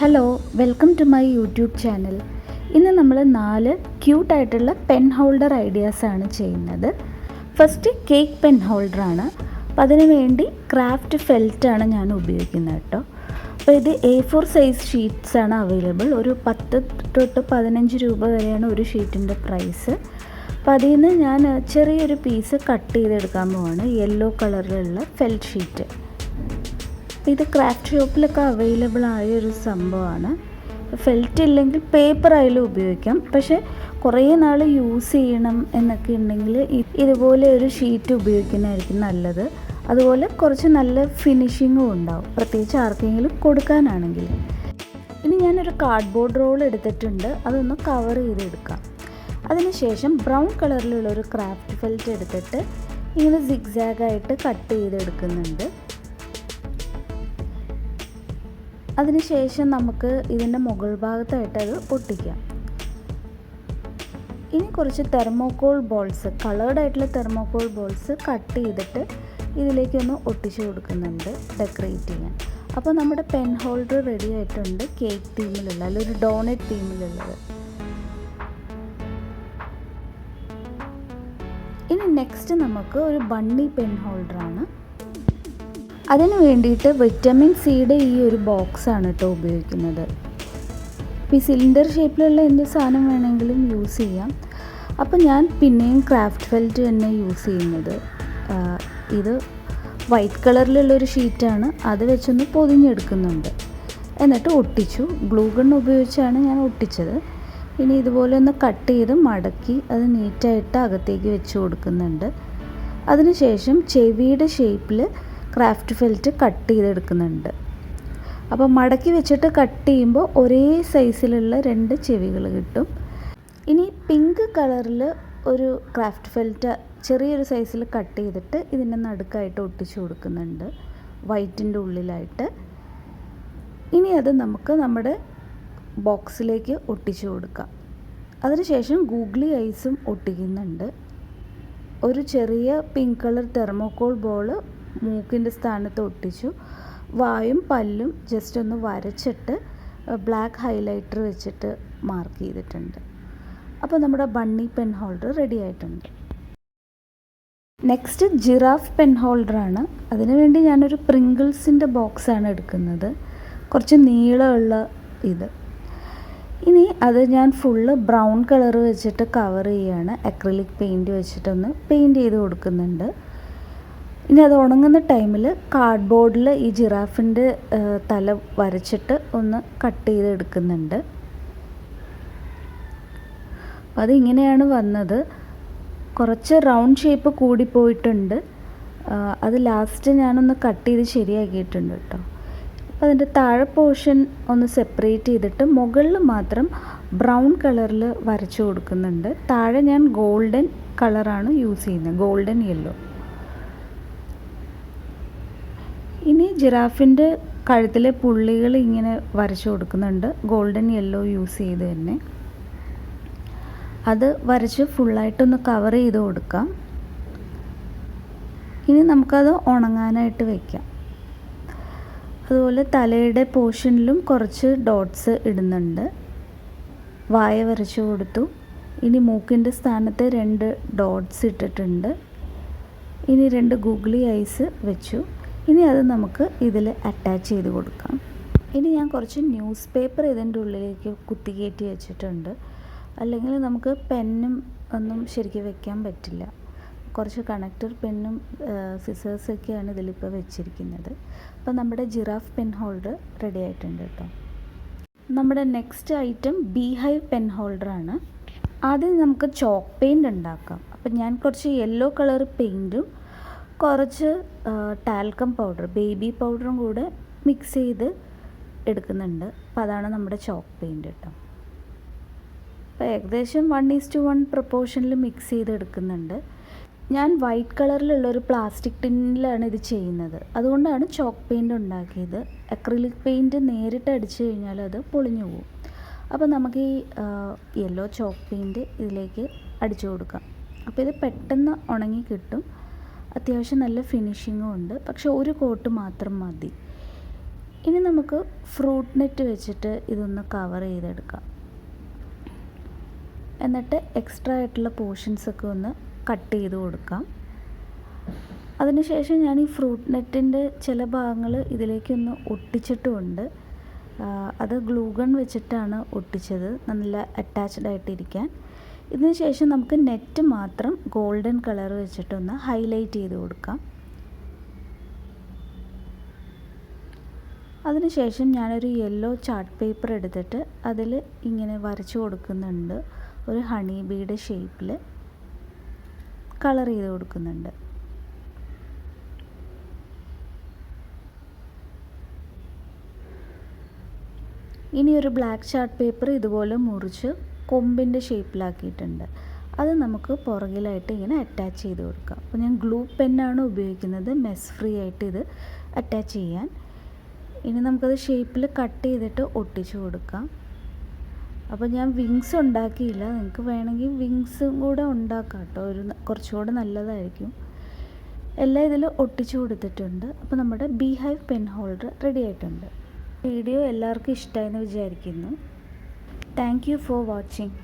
Hello, welcome to my YouTube channel. ഇന്ന് നമ്മൾ 4 ക്യൂട്ടായിട്ടുള്ള പെൻ ഹോൾഡർ ഐഡിയാസാണ് ചെയ്യുന്നത്. ഫസ്റ്റ് കേക്ക് പെൻ ഹോൾഡറാണ്. അപ്പോൾ അതിന് വേണ്ടി ക്രാഫ്റ്റ് ഫെൽറ്റാണ് ഞാൻ ഉപയോഗിക്കുന്നത് കേട്ടോ. അപ്പോൾ ഇത് A4 സൈസ് ഷീറ്റ്സാണ് അവൈലബിൾ. ഒരു 10 തൊട്ട് 15 രൂപ വരെയാണ് ഒരു ഷീറ്റിൻ്റെ പ്രൈസ്. അപ്പോൾ അതിൽ നിന്ന് ഞാൻ ചെറിയൊരു പീസ് കട്ട് ചെയ്തെടുക്കാൻ പോവാണ്. യെല്ലോ കളറിലുള്ള ഫെൽറ്റ് ഷീറ്റ്. ഇത് ക്രാഫ്റ്റ് ഷോപ്പിലൊക്കെ അവൈലബിൾ ആയ ഒരു സംഭവമാണ്. ഫെൽറ്റ് ഇല്ലെങ്കിൽ പേപ്പർ ആയാലും ഉപയോഗിക്കാം. പക്ഷേ കുറേ നാൾ യൂസ് ചെയ്യണം എന്നൊക്കെ ഉണ്ടെങ്കിൽ ഇതുപോലെ ഒരു ഷീറ്റ് ഉപയോഗിക്കുന്നതായിരിക്കും നല്ലത്. അതുപോലെ കുറച്ച് നല്ല ഫിനിഷിങ്ങും ഉണ്ടാവും, പ്രത്യേകിച്ച് ആർക്കെങ്കിലും കൊടുക്കാനാണെങ്കിൽ. ഇനി ഞാനൊരു കാർഡ്ബോർഡ് റോൾ എടുത്തിട്ടുണ്ട്, അതൊന്ന് കവർ ചെയ്തെടുക്കാം. അതിനുശേഷം ബ്രൗൺ കളറിലുള്ളൊരു ക്രാഫ്റ്റ് ഫെൽറ്റ് എടുത്തിട്ട് ഇങ്ങനെ സിഗ്സാഗായിട്ട് കട്ട് ചെയ്തെടുക്കുന്നുണ്ട്. അതിനുശേഷം നമുക്ക് ഇതിൻ്റെ മുകൾ ഭാഗത്തായിട്ട് അത് ഒട്ടിക്കാം. ഇനി കുറച്ച് തെർമോക്കോൾ ബോൾസ്, കളേർഡ് ആയിട്ടുള്ള തെർമോക്കോൾ ബോൾസ് കട്ട് ചെയ്തിട്ട് ഇതിലേക്കൊന്ന് ഒട്ടിച്ചു കൊടുക്കുന്നുണ്ട് ഡെക്കറേറ്റ് ചെയ്യാൻ. അപ്പോൾ നമ്മുടെ പെൻ ഹോൾഡർ റെഡി ആയിട്ടുണ്ട്, കേക്ക് തീമിലുള്ള അല്ലെങ്കിൽ ഒരു ഡോണറ്റ് തീമിലുള്ളത്. ഇനി നെക്സ്റ്റ് നമുക്ക് ഒരു ബണ്ണി പെൻ ഹോൾഡറാണ്. അതിന് വേണ്ടിയിട്ട് വിറ്റമിൻ സിയുടെ ഈ ഒരു ബോക്സാണ് കേട്ടോ ഉപയോഗിക്കുന്നത്. ഈ സിലിണ്ടർ ഷേപ്പിലുള്ള എന്ത് സാധനം വേണമെങ്കിലും യൂസ് ചെയ്യാം. അപ്പോൾ ഞാൻ പിന്നെയും ക്രാഫ്റ്റ് ഫെൽറ്റ് തന്നെ യൂസ് ചെയ്യുന്നത്. ഇത് വൈറ്റ് കളറിലുള്ളൊരു ഷീറ്റാണ്, അത് വെച്ചൊന്ന് പൊതിഞ്ഞെടുക്കുന്നുണ്ട്. എന്നിട്ട് ഒട്ടിച്ചു. ഗ്ലൂ ഗൺ ഉപയോഗിച്ചാണ് ഞാൻ ഒട്ടിച്ചത്. ഇനി ഇതുപോലെ ഒന്ന് കട്ട് ചെയ്ത് മടക്കി അത് നീറ്റായിട്ട് അകത്തേക്ക് വെച്ച് കൊടുക്കുന്നുണ്ട്. അതിനുശേഷം ചെവിയുടെ ഷേപ്പിൽ ക്രാഫ്റ്റ് ഫെൽറ്റ് കട്ട് ചെയ്തെടുക്കുന്നുണ്ട്. അപ്പോൾ മടക്കി വെച്ചിട്ട് കട്ട് ചെയ്യുമ്പോൾ ഒരേ സൈസിലുള്ള 2 ചെവികൾ കിട്ടും. ഇനി പിങ്ക് കളറിൽ ഒരു ക്രാഫ്റ്റ് ഫെൽറ്റ് ചെറിയൊരു സൈസിൽ കട്ട് ചെയ്തിട്ട് ഇതിൻ്റെ നടുക്കായിട്ട് ഒട്ടിച്ചു കൊടുക്കുന്നുണ്ട്, വൈറ്റിൻ്റെ ഉള്ളിലായിട്ട്. ഇനി അത് നമുക്ക് നമ്മുടെ ബോക്സിലേക്ക് ഒട്ടിച്ചു കൊടുക്കാം. അതിനുശേഷം ഗൂഗ്ലി ഐസും ഒട്ടിക്കുന്നുണ്ട്. ഒരു ചെറിയ പിങ്ക് കളർ തെർമോക്കോൾ ബോൾ മൂക്കിൻ്റെ സ്ഥാനത്ത് ഒട്ടിച്ചു. വായും പല്ലും ജസ്റ്റ് ഒന്ന് വരച്ചിട്ട് ബ്ലാക്ക് ഹൈലൈറ്റർ വെച്ചിട്ട് മാർക്ക് ചെയ്തിട്ടുണ്ട്. അപ്പോൾ നമ്മുടെ ബണ്ണി പെൻ ഹോൾഡർ റെഡി ആയിട്ടുണ്ട്. നെക്സ്റ്റ് ജിറാഫ് പെൻ ഹോൾഡറാണ്. അതിനുവേണ്ടി ഞാനൊരു പ്രിങ്കിൾസിൻ്റെ ബോക്സാണ് എടുക്കുന്നത്, കുറച്ച് നീളമുള്ള ഇത്. ഇനി അത് ഞാൻ ഫുള്ള് ബ്രൗൺ കളർ വെച്ചിട്ട് കവർ ചെയ്യുകയാണ്. അക്രിലിക് പെയിൻറ്റ് വെച്ചിട്ടൊന്ന് പെയിൻറ്റ് ചെയ്ത് കൊടുക്കുന്നുണ്ട്. ഇനി അത് ഉണങ്ങുന്ന ടൈമിൽ കാർഡ്ബോർഡിൽ ഈ ജിറാഫിൻ്റെ തല വരച്ചിട്ട് ഒന്ന് കട്ട് ചെയ്തെടുക്കുന്നുണ്ട്. അപ്പോൾ അതിങ്ങനെയാണ് വന്നത്. കുറച്ച് റൗണ്ട് ഷേപ്പ് കൂടിപ്പോയിട്ടുണ്ട്. അത് ലാസ്റ്റ് ഞാനൊന്ന് കട്ട് ചെയ്ത് ശരിയാക്കിയിട്ടുണ്ട് കേട്ടോ. അപ്പോൾ അതിൻ്റെ താഴെ പോർഷൻ ഒന്ന് സെപ്പറേറ്റ് ചെയ്തിട്ട് മുകളിൽ മാത്രം ബ്രൗൺ കളറിൽ വരച്ചു കൊടുക്കുന്നുണ്ട്. താഴെ ഞാൻ ഗോൾഡൻ കളറാണ് യൂസ് ചെയ്യുന്നത്, ഗോൾഡൻ യെല്ലോ. ഇനി ജിറാഫിൻ്റെ കഴുത്തിലെ പുള്ളികൾ ഇങ്ങനെ വരച്ചു കൊടുക്കുന്നുണ്ട്, ഗോൾഡൻ യെല്ലോ യൂസ് ചെയ്ത് തന്നെ. അത് വരച്ച് ഫുള്ളായിട്ടൊന്ന് കവർ ചെയ്ത് കൊടുക്കാം. ഇനി നമുക്കത് ഉണങ്ങാനായിട്ട് വയ്ക്കാം. അതുപോലെ തലയുടെ പോർഷനിലും കുറച്ച് ഡോട്ട്സ് ഇടുന്നുണ്ട്. വായ വരച്ചു കൊടുത്തു. ഇനി മൂക്കിൻ്റെ സ്ഥാനത്ത് 2 ഡോട്ട്സ് ഇട്ടിട്ടുണ്ട്. ഇനി 2 ഗൂഗ്ലി ഐസ് വെച്ചു. ഇനി അത് നമുക്ക് ഇതിൽ അറ്റാച്ച് ചെയ്ത് കൊടുക്കാം. ഇനി ഞാൻ കുറച്ച് ന്യൂസ് പേപ്പർ ഇതിൻ്റെ ഉള്ളിലേക്ക് കുത്തിക്കയറ്റി വെച്ചിട്ടുണ്ട്. അല്ലെങ്കിൽ നമുക്ക് പെന്നും ഒന്നും ശരിക്കും വെക്കാൻ പറ്റില്ല. കുറച്ച് കണക്ടർ പെന്നും സിസേഴ്സൊക്കെയാണ് ഇതിലിപ്പോൾ വെച്ചിരിക്കുന്നത്. അപ്പോൾ നമ്മുടെ ജിറാഫ് പെൻ ഹോൾഡർ റെഡി ആയിട്ടുണ്ട് കേട്ടോ. നമ്മുടെ നെക്സ്റ്റ് ഐറ്റം ബീഹൈവ് പെൻ ഹോൾഡറാണ്. ആദ്യം നമുക്ക് ചോക്ക് പെയിൻറ് ഉണ്ടാക്കാം. അപ്പം ഞാൻ കുറച്ച് യെല്ലോ കളർ പെയിൻറ്റും കുറച്ച് ടാൽക്കം പൗഡർ, ബേബി പൗഡറും കൂടെ മിക്സ് ചെയ്ത് എടുക്കുന്നുണ്ട്. അപ്പോൾ അതാണ് നമ്മുടെ ചോക്ക് പെയിൻറ് കേട്ടോ. അപ്പോൾ ഏകദേശം 1:1 പ്രൊപ്പോർഷനിൽ മിക്സ് ചെയ്ത് എടുക്കുന്നുണ്ട്. ഞാൻ വൈറ്റ് കളറിലുള്ളൊരു പ്ലാസ്റ്റിക് ടിന്നിലാണ് ഇത് ചെയ്യുന്നത്, അതുകൊണ്ടാണ് ചോക്ക് പെയിൻറ് ഉണ്ടാക്കിയത്. അക്രിലിക് പെയിൻറ് നേരിട്ട് അടിച്ചു കഴിഞ്ഞാൽ അത് പൊളിഞ്ഞു പോകും. അപ്പോൾ നമുക്ക് ഈ യെല്ലോ ചോക്ക് പെയിൻറ് ഇതിലേക്ക് അടിച്ചു കൊടുക്കാം. അപ്പോൾ ഇത് പെട്ടെന്ന് ഉണങ്ങി കിട്ടും. അത്യാവശ്യം നല്ല ഫിനിഷിങ്ങും ഉണ്ട്. പക്ഷെ ഒരു കോട്ട് മാത്രം മതി. ഇനി നമുക്ക് ഫ്രൂട്ട് നെറ്റ് വെച്ചിട്ട് ഇതൊന്ന് കവർ ചെയ്തെടുക്കാം. എന്നിട്ട് എക്സ്ട്രാ ആയിട്ടുള്ള പോർഷൻസൊക്കെ ഒന്ന് കട്ട് ചെയ്ത് കൊടുക്കാം. അതിനുശേഷം ഞാൻ ഈ ഫ്രൂട്ട് നെറ്റിൻ്റെ ചില ഭാഗങ്ങൾ ഇതിലേക്കൊന്ന് ഒട്ടിച്ചിട്ടുമുണ്ട്. അത് ഗ്ലൂ ഗൺ വെച്ചിട്ടാണ് ഒട്ടിച്ചത്, നല്ല അറ്റാച്ച്ഡ് ആയിട്ടിരിക്കാൻ. ഇതിന് ശേഷം നമുക്ക് നെറ്റ് മാത്രം ഗോൾഡൻ കളർ വെച്ചിട്ടൊന്ന് ഹൈലൈറ്റ് ചെയ്ത് കൊടുക്കാം. അതിനുശേഷം ഞാനൊരു യെല്ലോ ചാർട്ട് പേപ്പർ എടുത്തിട്ട് അതിൽ ഇങ്ങനെ വരച്ചു കൊടുക്കുന്നുണ്ട്. ഒരു ഹണി ബീയുടെ ഷേപ്പിൽ കളർ ചെയ്ത് കൊടുക്കുന്നുണ്ട്. ഇനി ഒരു ബ്ലാക്ക് ചാർട്ട് പേപ്പർ ഇതുപോലെ മുറിച്ച് കൊമ്പിൻ്റെ ഷേപ്പിലാക്കിയിട്ടുണ്ട്. അത് നമുക്ക് പുറകിലായിട്ട് ഇങ്ങനെ അറ്റാച്ച് ചെയ്ത് കൊടുക്കാം. അപ്പോൾ ഞാൻ ഗ്ലൂ പെന്നാണ് ഉപയോഗിക്കുന്നത് മെസ് ഫ്രീ ആയിട്ട് ഇത് അറ്റാച്ച് ചെയ്യാൻ. ഇനി നമുക്കത് ഷേപ്പിൽ കട്ട് ചെയ്തിട്ട് ഒട്ടിച്ചു കൊടുക്കാം. അപ്പോൾ ഞാൻ വിങ്സ് ഉണ്ടാക്കിയില്ല, നിങ്ങൾക്ക് വേണമെങ്കിൽ വിങ്സും കൂടെ ഉണ്ടാക്കാം കേട്ടോ, കുറച്ചുകൂടെ നല്ലതായിരിക്കും. എല്ലാം ഇതിൽ ഒട്ടിച്ചു കൊടുത്തിട്ടുണ്ട്. അപ്പോൾ നമ്മുടെ bee hive pen holder ready ആയിട്ടുണ്ട്. വീഡിയോ എല്ലാവർക്കും ഇഷ്ടമായെന്ന് വിചാരിക്കുന്നു. Thank you for watching.